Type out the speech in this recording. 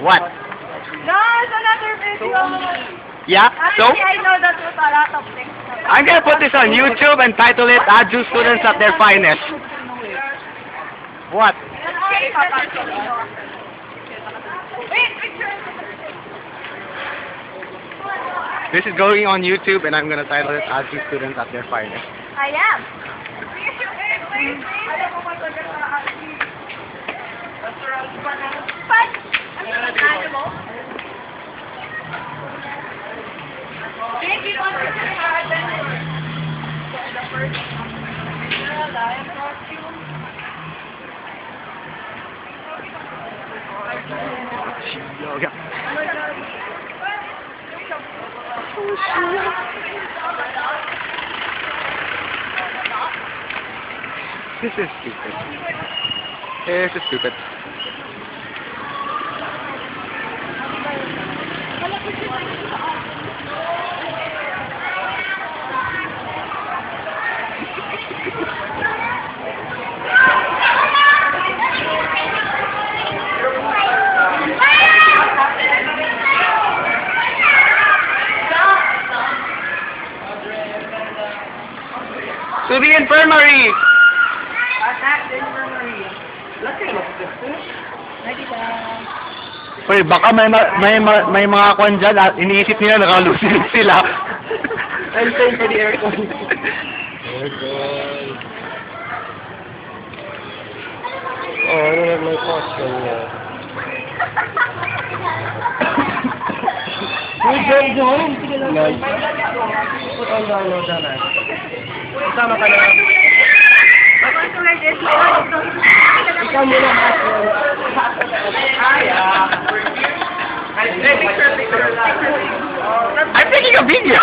What? No, it's another video. Yeah? So, Actually, I know that was a lot of things. I'm gonna put this on YouTube and title it Aju Students at Their Finest. What? Wait, picture. This is going on YouTube and I'm gonna title it Aju Students at Their Finest. I am. But, animal. Keep on picturing our adventure. The first lion costume. Yoga. This is stupid. This is stupid. To the infirmary! Attack the infirmary. Uy, baka may mga kwan dyan at iniisip nila nakalusin sila. I'm paying for the aircon. Oh, I don't have my costume yet. Uy, John! Sige lang. Put on the ano dyan ah. Kasama ka na. Ikaw muna I'm taking a video!